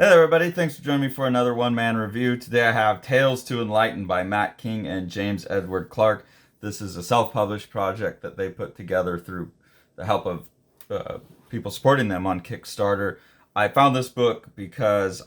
Hey there, everybody. Thanks for joining me for another one-man review. Today I have Tales to Enlighten by Matt King and James Edward Clark. This is a self-published project that they put together through the help of people supporting them on Kickstarter. I found this book because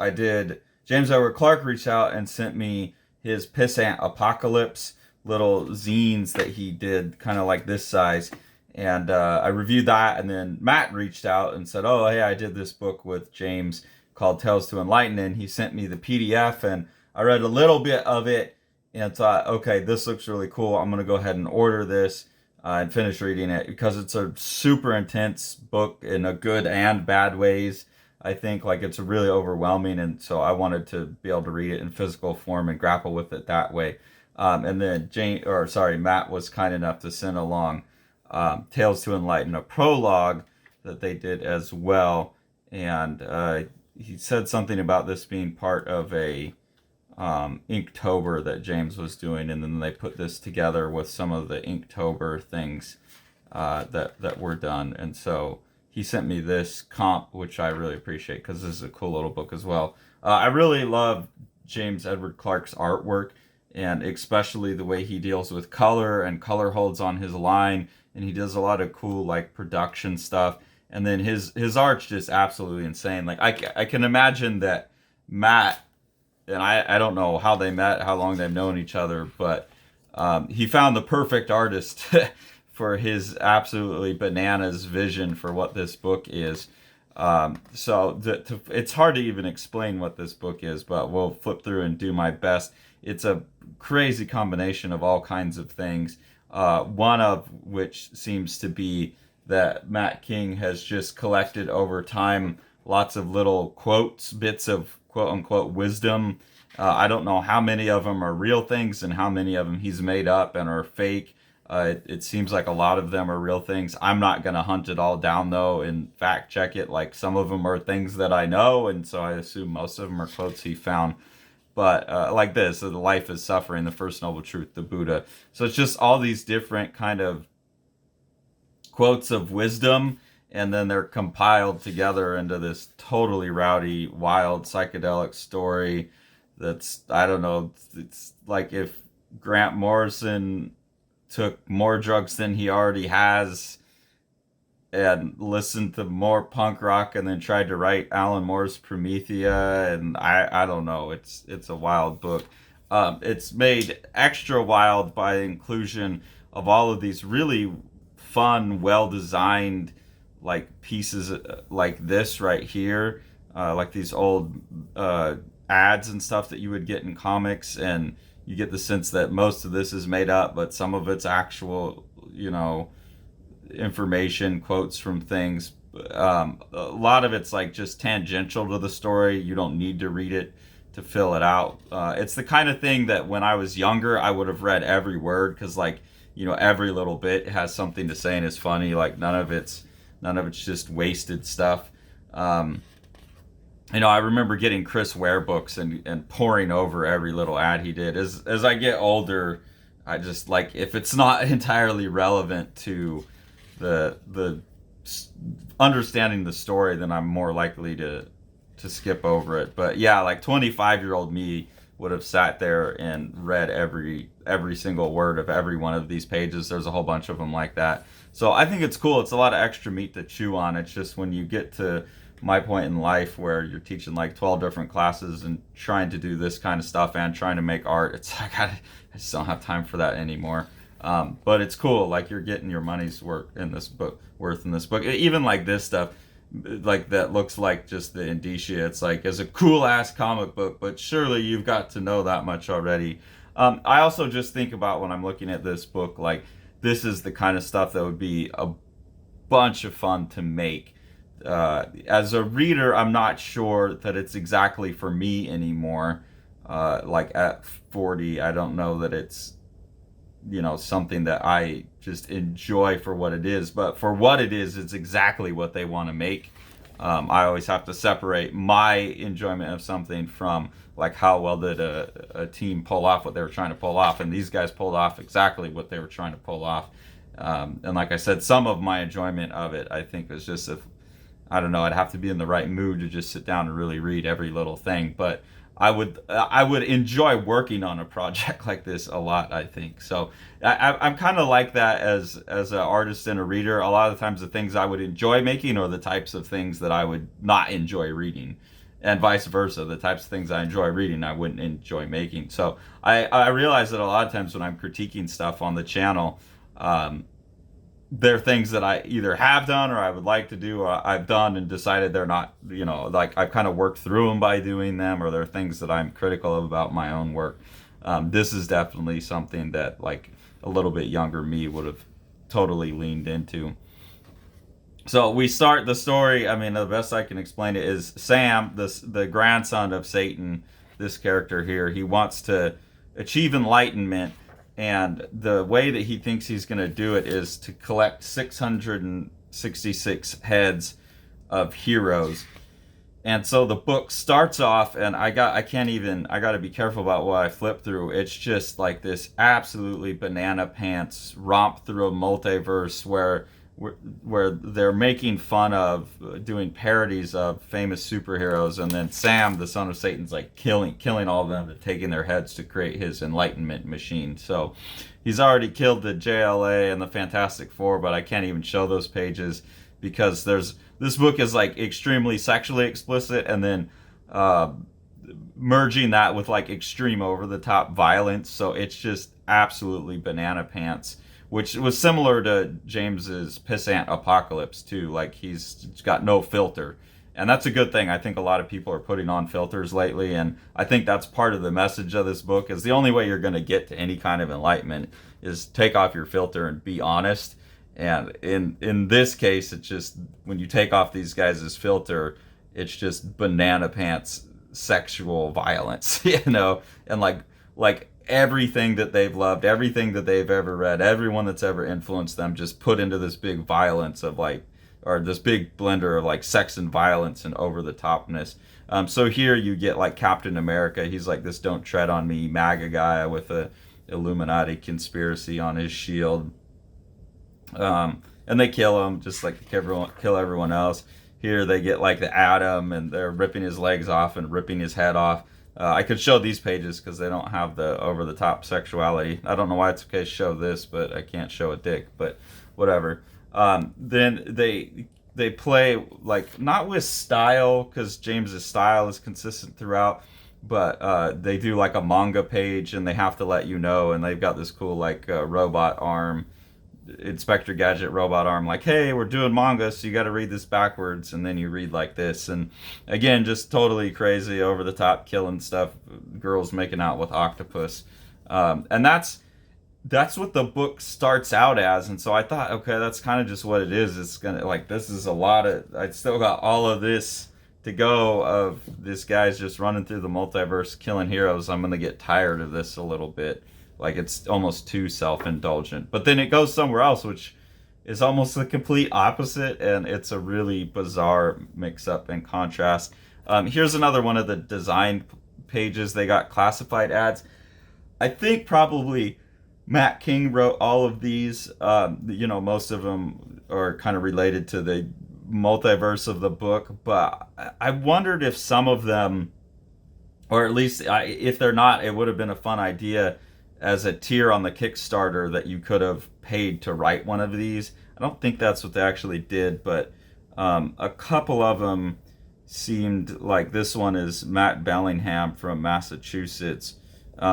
James Edward Clark reached out and sent me his Pissant Apocalypse little zines that he did, kind of like this size. And I reviewed that, and then Matt reached out and said, "Oh, hey, I did this book with James called Tales to Enlighten," and he sent me the PDF, and I read a little bit of it and thought, okay, this looks really cool. I'm gonna go ahead and order this and finish reading it because it's a super intense book in a good and bad ways. I think like it's really overwhelming, and so I wanted to be able to read it in physical form and grapple with it that way. And then Matt was kind enough to send along Tales to Enlighten, a prologue that they did as well, and he said something about this being part of a Inktober that James was doing, and then they put this together with some of the Inktober things that were done. And so he sent me this comp, which I really appreciate because this is a cool little book as well. I really love James Edward Clark's artwork, and especially the way he deals with color and color holds on his line, and he does a lot of cool like production stuff. And then his art's just absolutely insane. Like I can imagine that Matt and I don't know how they met, how long they've known each other, but he found the perfect artist for his absolutely bananas vision for what this book is. It's hard to even explain what this book is, but we'll flip through and do my best. It's a crazy combination of all kinds of things. One of which seems to be that Matt King has just collected over time lots of little quotes, bits of quote unquote wisdom. I don't know how many of them are real things and how many of them he's made up and are fake. It seems like a lot of them are real things. I'm not going to hunt it all down though and fact check it. Like some of them are things that I know, and so I assume most of them are quotes he found. But like this, so the life is suffering, the first noble truth, the Buddha. So it's just all these different kind of quotes of wisdom, and then they're compiled together into this totally rowdy, wild, psychedelic story that's, I don't know, it's like if Grant Morrison took more drugs than he already has and listened to more punk rock and then tried to write Alan Moore's Promethea, and I don't know, it's a wild book. It's made extra wild by the inclusion of all of these really fun, well designed like pieces like this right here, like these old ads and stuff that you would get in comics, and you get the sense that most of this is made up, but some of it's actual, information, quotes from things. A lot of it's like just tangential to the story. You don't need to read it to fill it out. It's the kind of thing that when I was younger, I would have read every word because, like, every little bit has something to say and is funny. Like none of it's just wasted stuff. I remember getting Chris Ware books and poring over every little ad he did. As I get older, I just like if it's not entirely relevant to the understanding the story, then I'm more likely to skip over it. But yeah, like 25-year-old me would have sat there and read every single word of every one of these pages. There's a whole bunch of them like that. So I think it's cool. It's a lot of extra meat to chew on. It's just when you get to my point in life where you're teaching like 12 different classes and trying to do this kind of stuff and trying to make art, it's like I just don't have time for that anymore. But it's cool. Like you're getting your money's worth in this book. Even like this stuff, like that looks like just the indicia. It's like it's a cool ass comic book, but surely you've got to know that much already. I also just think about when I'm looking at this book, like this is the kind of stuff that would be a bunch of fun to make. As a reader, I'm not sure that it's exactly for me anymore. Like at 40, I don't know that it's something that I just enjoy for what it is. But for what it is, it's exactly what they want to make. I always have to separate my enjoyment of something from like how well did a team pull off what they were trying to pull off, and these guys pulled off exactly what they were trying to pull off. And like I said, some of my enjoyment of it, I think, is just I don't know, I'd have to be in the right mood to just sit down and really read every little thing. But I would enjoy working on a project like this a lot, I think. So I'm kind of like that as an artist and a reader. A lot of times the things I would enjoy making are the types of things that I would not enjoy reading, and vice versa. The types of things I enjoy reading I wouldn't enjoy making. So I realize that a lot of times when I'm critiquing stuff on the channel, um, they're things that I either have done or I would like to do, or I've done and decided they're not, like I've kind of worked through them by doing them, or they're things that I'm critical of about my own work. This is definitely something that like a little bit younger me would have totally leaned into. So we start the story. I mean, the best I can explain it is Sam, the grandson of Satan, this character here. He wants to achieve enlightenment, and the way that he thinks he's going to do it is to collect 666 heads of heroes. And so the book starts off, and I got to be careful about what I flip through. It's just like this absolutely banana pants romp through a multiverse where they're making fun of doing parodies of famous superheroes, and then Sam, the son of Satan's like killing all of them, and taking their heads to create his enlightenment machine. So he's already killed the JLA and the Fantastic Four, but I can't even show those pages because this book is like extremely sexually explicit, and then merging that with like extreme over the top violence. So it's just absolutely banana pants, which was similar to James's Pissant Apocalypse too. Like he's got no filter, and that's a good thing. I think a lot of people are putting on filters lately, and I think that's part of the message of this book. Is the only way you're going to get to any kind of enlightenment is take off your filter and be honest. And in this case, it's just when you take off these guys' filter, it's just banana pants sexual violence, and like everything that they've loved, everything that they've ever read, everyone that's ever influenced them, just put into this big violence of like, or this big blender of like sex and violence and over the topness. So here you get like Captain America. He's like this "Don't tread on me" MAGA guy with a Illuminati conspiracy on his shield. And they kill him just like they kill everyone else. Here they get like the Atom, and they're ripping his legs off and ripping his head off. I could show these pages because they don't have the over-the-top sexuality. I don't know why it's okay to show this, but I can't show a dick, but whatever. Then they play, like, not with style, because James's style is consistent throughout, but they do, like, a manga page, and they have to let you know, and they've got this cool, like, robot arm, Inspector Gadget robot arm, like, hey, we're doing manga, so you got to read this backwards, and then you read like this. And again, just totally crazy, over the top, killing stuff, girls making out with octopus, and that's what the book starts out as. And so I thought, okay, that's kind of just what it is. It's gonna, like, this is a lot of, I still got all of this to go of this guy's just running through the multiverse killing heroes. I'm gonna get tired of this a little bit. Like, it's almost too self-indulgent. But then it goes somewhere else, which is almost the complete opposite, and it's a really bizarre mix-up and contrast. Here's another one of the design pages. They got classified ads. I think probably Matt King wrote all of these. Most of them are kind of related to the multiverse of the book, but I wondered if some of them, or at least if they're not, it would have been a fun idea as a tier on the Kickstarter that you could have paid to write one of these. I don't think that's what they actually did, but a couple of them seemed like this one is Matt Bellingham from Massachusetts.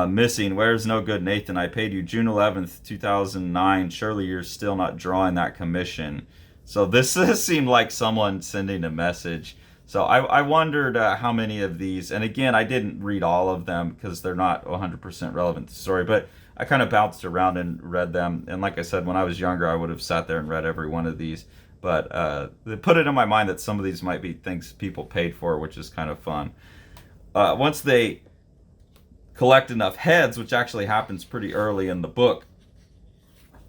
Missing, where's no good Nathan? I paid you June 11th, 2009. Surely you're still not drawing that commission. So this seemed like someone sending a message. So I wondered how many of these, and again, I didn't read all of them because they're not 100% relevant to the story, but I kind of bounced around and read them. And like I said, when I was younger, I would have sat there and read every one of these. But they put it in my mind that some of these might be things people paid for, which is kind of fun. Once they collect enough heads, which actually happens pretty early in the book,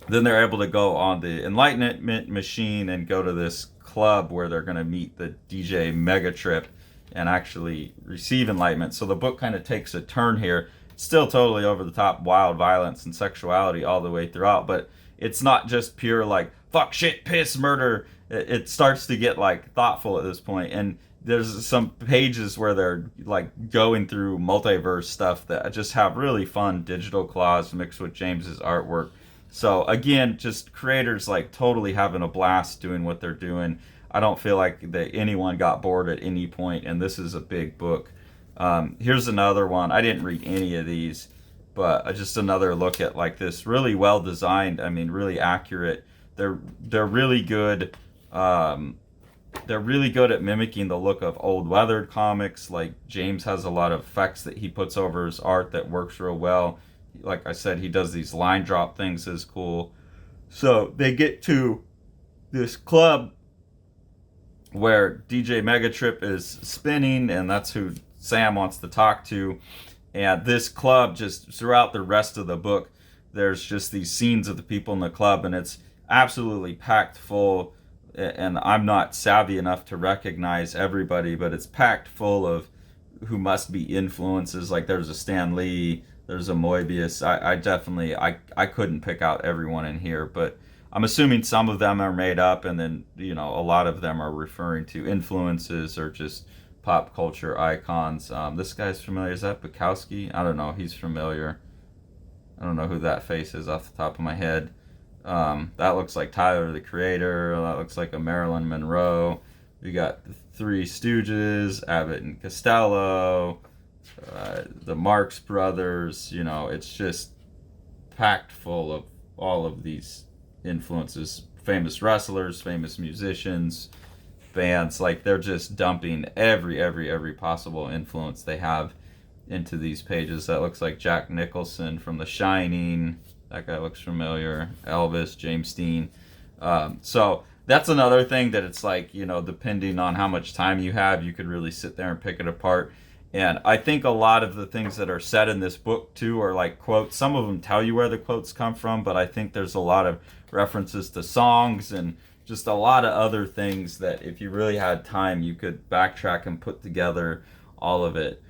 then they're able to go on the Enlightenment machine and go to this club where they're going to meet the DJ Megatrip and actually receive enlightenment. So the book kind of takes a turn here. It's still totally over the top, wild violence and sexuality all the way throughout, but it's not just pure like fuck, shit, piss, murder it starts to get like thoughtful at this point, and there's some pages where they're like going through multiverse stuff that just have really fun digital claws mixed with James's artwork. So again, just creators like totally having a blast doing what they're doing. I don't feel like that anyone got bored at any point, and this is a big book. Here's another one. I didn't read any of these, but just another look at like this really well designed. I mean, really accurate. They're really good. They're really good at mimicking the look of old weathered comics. Like James has a lot of effects that he puts over his art that works real well. Like I said, he does these line drop things is cool. So they get to this club where DJ Megatrip is spinning, and that's who Sam wants to talk to. And this club, just throughout the rest of the book, there's just these scenes of the people in the club, and it's absolutely packed full. And I'm not savvy enough to recognize everybody, but it's packed full of who must be influences. Like there's a Stan Lee, there's a Moebius. I definitely I couldn't pick out everyone in here, but I'm assuming some of them are made up, and then a lot of them are referring to influences or just pop culture icons. This guy's familiar. Is that Bukowski? I don't know. He's familiar. I don't know who that face is off the top of my head. That looks like Tyler the Creator. That looks like a Marilyn Monroe. We got the Three Stooges, Abbott and Costello, the Marx Brothers. It's just packed full of all of these influences. Famous wrestlers, famous musicians, bands. Like they're just dumping every possible influence they have into these pages. That looks like Jack Nicholson from The Shining. That guy looks familiar. Elvis, James Dean. So that's another thing that it's like, depending on how much time you have, you could really sit there and pick it apart. And I think a lot of the things that are said in this book, too, are like quotes. Some of them tell you where the quotes come from, but I think there's a lot of references to songs and just a lot of other things that if you really had time, you could backtrack and put together all of it.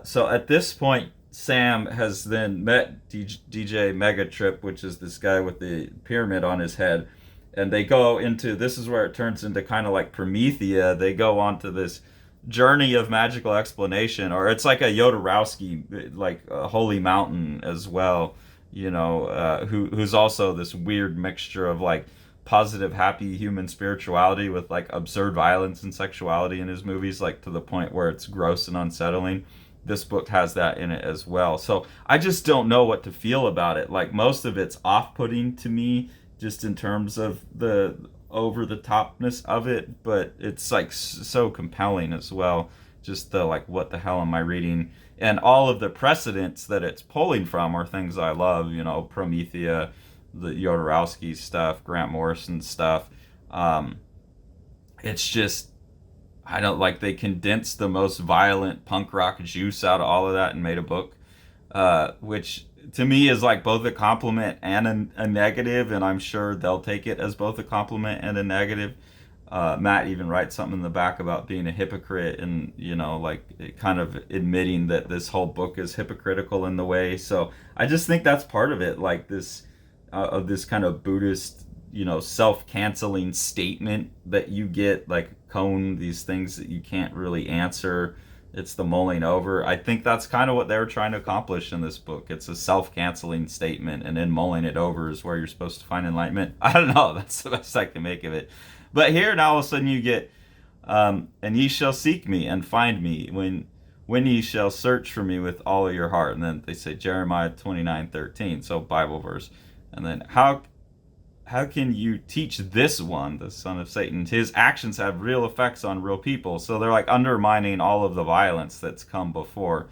So at this point, Sam has then met DJ Megatrip, which is this guy with the pyramid on his head. And they go into, this is where it turns into kind of like Promethea. They go on to this journey of magical explanation, or it's like a Jodorowsky, like a Holy Mountain as well, who's also this weird mixture of like positive, happy human spirituality with like absurd violence and sexuality in his movies, like to the point where it's gross and unsettling. This book has that in it as well. So I just don't know what to feel about it. Like most of it's off-putting to me just in terms of the over-the-topness of it, but it's like so compelling as well. Just the like, what the hell am I reading? And all of the precedents that it's pulling from are things I love, Promethea, the Jodorowsky stuff, Grant Morrison stuff. It's just, I don't like, they condensed the most violent punk rock juice out of all of that and made a book, which to me is like both a compliment and a negative, and I'm sure they'll take it as both a compliment and a negative. Matt even writes something in the back about being a hypocrite and, like kind of admitting that this whole book is hypocritical in the way. So I just think that's part of it, like this, of this kind of Buddhist, self-canceling statement that you get, like cone these things that you can't really answer. It's the mulling over. I think that's kind of what they were trying to accomplish in this book. It's a self-canceling statement, and then mulling it over is where you're supposed to find enlightenment. I don't know. That's the best I can make of it. But here, now all of a sudden you get, and ye shall seek me and find me when ye shall search for me with all of your heart. And then they say Jeremiah 29:13, so Bible verse. And then how can you teach this one, the son of Satan? His actions have real effects on real people. So they're like undermining all of the violence that's come before.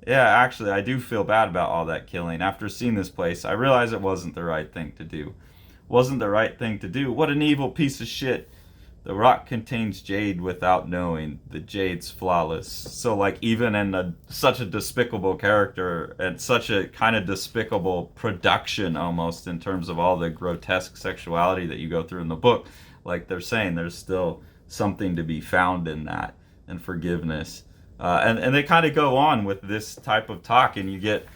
Yeah, actually, I do feel bad about all that killing. After seeing this place, I realize it wasn't the right thing to do. Wasn't the right thing to do. What an evil piece of shit. The rock contains jade without knowing. The jade's flawless. So like even in such a despicable character and such a kind of despicable production almost in terms of all the grotesque sexuality that you go through in the book, like they're saying there's still something to be found in that and forgiveness. And they kind of go on with this type of talk, and you get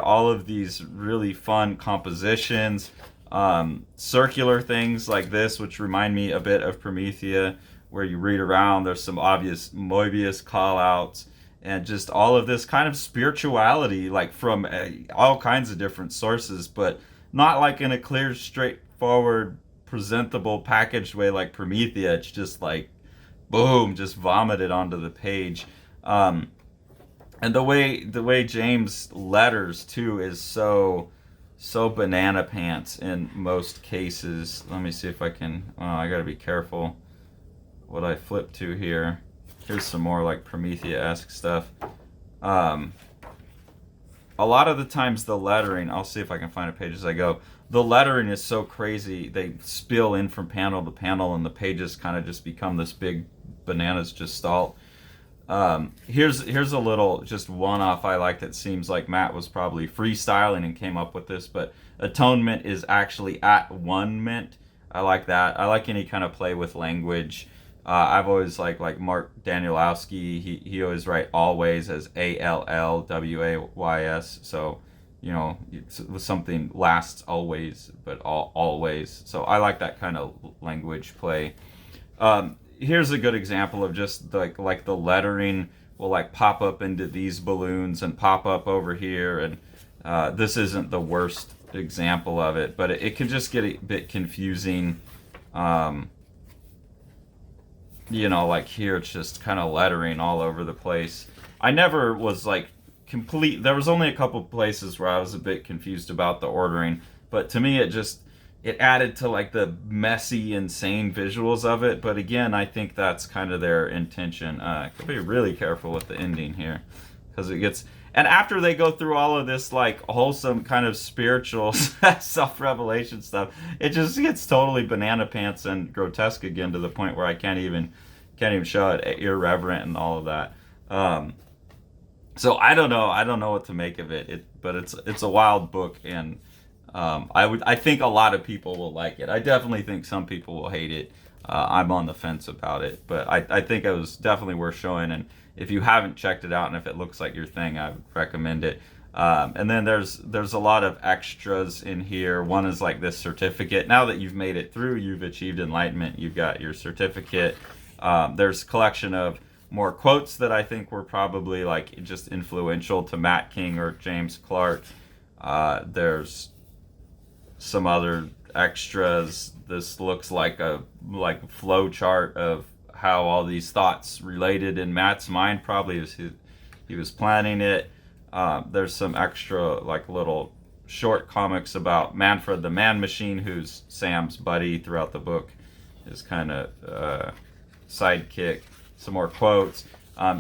all of these really fun compositions. Circular things like this, which remind me a bit of Promethea, where you read around, there's some obvious Moebius call outs, and just all of this kind of spirituality, like from all kinds of different sources, but not like in a clear, straightforward, presentable, packaged way like Promethea. It's just like, boom, just vomited onto the page. And the way James letters too is so banana pants in most cases. Let me see if I can. Oh, I gotta be careful what I flip to here. Here's some more like Promethea-esque stuff. A lot of the times the lettering, I'll see if I can find a page as I go. The lettering is so crazy. They spill in from panel to panel, and the pages kind of just become this big bananas gestalt. Here's a little just one-off I like that seems like Matt was probably freestyling and came up with this, but atonement is actually at one mint. I like that. I like any kind of play with language. I've always like Mark Danielowski. He always write always as ALLWAYS. So something lasts always, but always. So I like that kind of language play. Here's a good example of just like the lettering will like pop up into these balloons and pop up over here, and this isn't the worst example of it, but it can just get a bit confusing. Like here it's just kind of lettering all over the place. I never was like complete. There was only a couple places where I was a bit confused about the ordering, but to me it added to like the messy, insane visuals of it. But again, I think that's kind of their intention. Gotta be really careful with the ending here, because it gets. And after they go through all of this like wholesome kind of spiritual self-revelation stuff, it just gets totally banana pants and grotesque again, to the point where I can't even show it, irreverent and all of that. So I don't know what to make of it. But it's a wild book, and I think a lot of people will like it. I definitely think some people will hate it. I'm on the fence about it, but I think it was definitely worth showing. And if you haven't checked it out, and if it looks like your thing, I would recommend it. And then there's a lot of extras in here. One is like this certificate. Now that you've made it through, you've achieved enlightenment, you've got your certificate. There's a collection of more quotes that I think were probably like just influential to Matt King or James Clark. There's some other extras. This looks like a flow chart of how all these thoughts related in Matt's mind, probably as he was planning it. There's some extra like little short comics about Manfred the Man Machine, who's Sam's buddy throughout the book, his kind of sidekick. Some more quotes.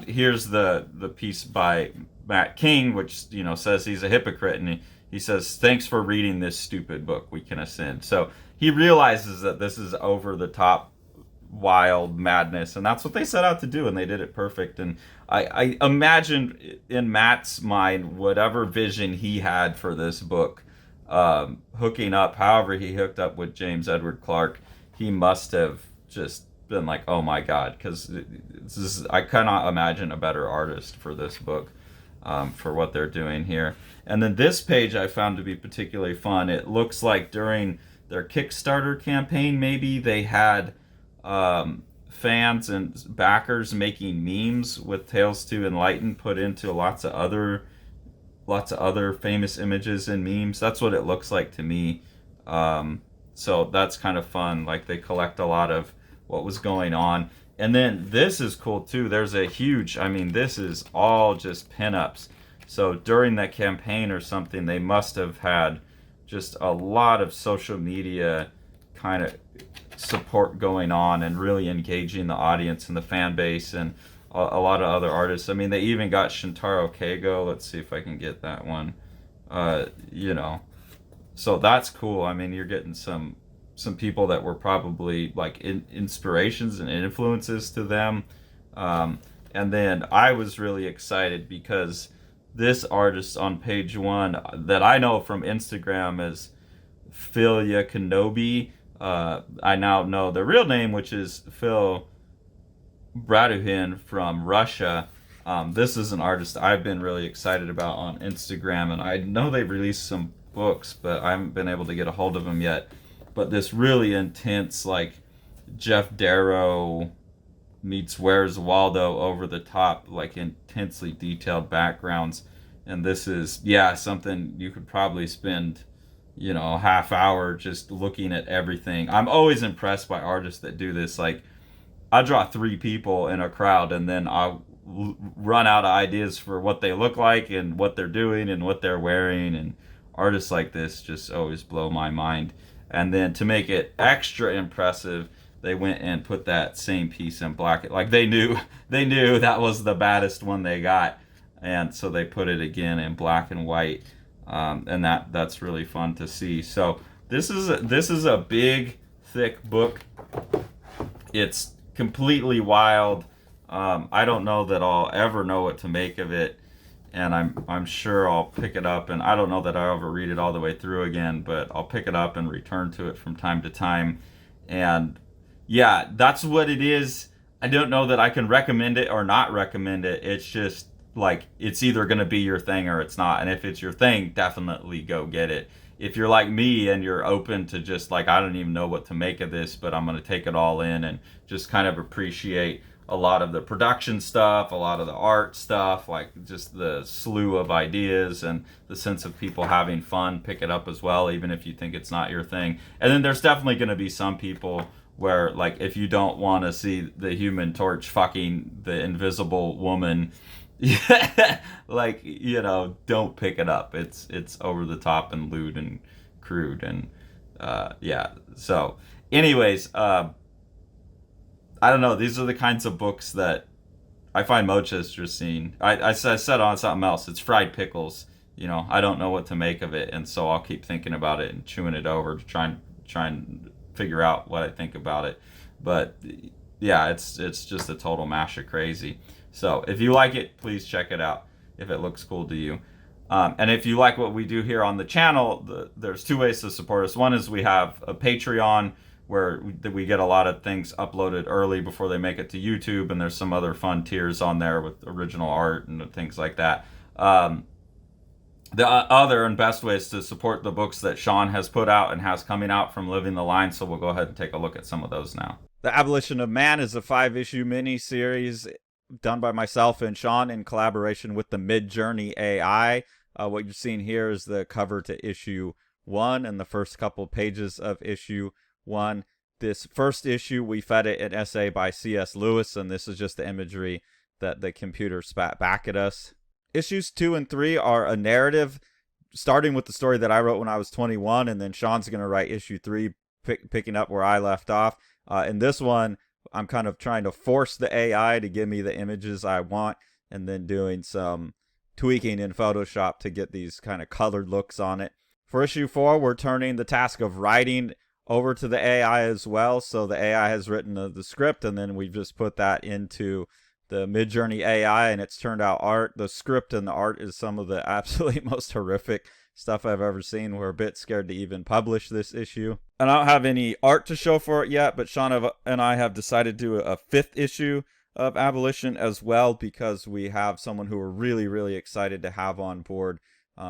Here's the piece by Matt King, which says he's a hypocrite, and he says, "Thanks for reading this stupid book. We can ascend." So he realizes that this is over the top, wild madness, and that's what they set out to do, and they did it perfect. And I imagine in Matt's mind, whatever vision he had for this book, hooking up, however he hooked up with James Edward Clark, he must have just been like, oh my god, because I cannot imagine a better artist for this book, for what they're doing here. And then this page I found to be particularly fun. It looks like during their Kickstarter campaign, maybe they had fans and backers making memes with Tales to Enlighten put into lots of other famous images and memes. That's what it looks like to me. So that's kind of fun. Like they collect a lot of what was going on. And then this is cool too. There's a huge, this is all just pinups. So during that campaign or something, they must have had just a lot of social media kind of support going on and really engaging the audience and the fan base and a lot of other artists. They even got Shintaro Keigo. Let's see if I can get that one. So that's cool. You're getting some people that were probably like inspirations and influences to them. And then I was really excited because this artist on page 1 that I know from Instagram as Philia Kenobi, I now know the real name, which is Phil Braduhin from Russia. This is an artist I've been really excited about on Instagram, and I know they've released some books, but I haven't been able to get a hold of them yet. But this really intense, like, Jeff Darrow meets Where's Waldo over the top, like intensely detailed backgrounds. And this is, yeah, something you could probably spend, a half hour just looking at everything. I'm always impressed by artists that do this. Like, I draw 3 people in a crowd and then I'll run out of ideas for what they look like and what they're doing and what they're wearing. And artists like this just always blow my mind. And then to make it extra impressive, they went and put that same piece in black. Like they knew that was the baddest one they got, and so they put it again in black and white, and that's really fun to see. So this is a big, thick book. It's completely wild. I don't know that I'll ever know what to make of it, and I'm sure I'll pick it up. And I don't know that I'll ever read it all the way through again, but I'll pick it up and return to it from time to time. And yeah, that's what it is. I don't know that I can recommend it or not recommend it. It's just like, it's either going to be your thing or it's not. And if it's your thing, definitely go get it. If you're like me and you're open to just like, I don't even know what to make of this, but I'm going to take it all in and just kind of appreciate a lot of the production stuff, a lot of the art stuff, like just the slew of ideas and the sense of people having fun, pick it up as well, even if you think it's not your thing. And then there's definitely going to be some people where, like, if you don't want to see the Human Torch fucking the Invisible Woman, like, don't pick it up. It's over the top and lewd and crude and yeah. So anyways, I don't know, these are the kinds of books that I find most interesting. I said on something else, it's fried pickles. I don't know what to make of it, and so I'll keep thinking about it and chewing it over to try and figure out what I think about it. But yeah, it's just a total mash of crazy. So if you like it, please check it out if it looks cool to you. And if you like what we do here on the channel, there's 2 ways to support us. One is we have a Patreon where we get a lot of things uploaded early before they make it to YouTube, and there's some other fun tiers on there with original art and things like that. The other and best way is to support the books that Sean has put out and has coming out from Living the Line, so we'll go ahead and take a look at some of those now. The Abolition of Man is a 5-issue mini-series done by myself and Sean in collaboration with the Midjourney AI. What you're seeing here is the cover to issue 1 and the first couple pages of issue 1. This first issue, we fed it an essay by C.S. Lewis, and this is just the imagery that the computer spat back at us. Issues 2 and 3 are a narrative, starting with the story that I wrote when I was 21, and then Sean's going to write issue 3, picking up where I left off. In this one, I'm kind of trying to force the AI to give me the images I want, and then doing some tweaking in Photoshop to get these kind of colored looks on it. For issue 4, we're turning the task of writing over to the AI as well. So the AI has written the script, and then we've just put that into the Midjourney AI, and it's turned out art. The script and the art is some of the absolutely most horrific stuff I've ever seen. We're a bit scared to even publish this issue. And I don't have any art to show for it yet, but Sean and I have decided to do a 5th issue of Abolition as well, because we have someone who we're really, really excited to have on board,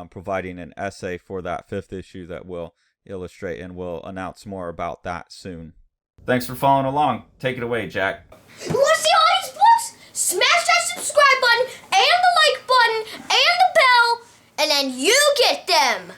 providing an essay for that 5th issue that we'll illustrate, and we'll announce more about that soon. Thanks for following along. Take it away, Jack. You want to see all these books? Smash that subscribe button and the like button and the bell, and then you get them.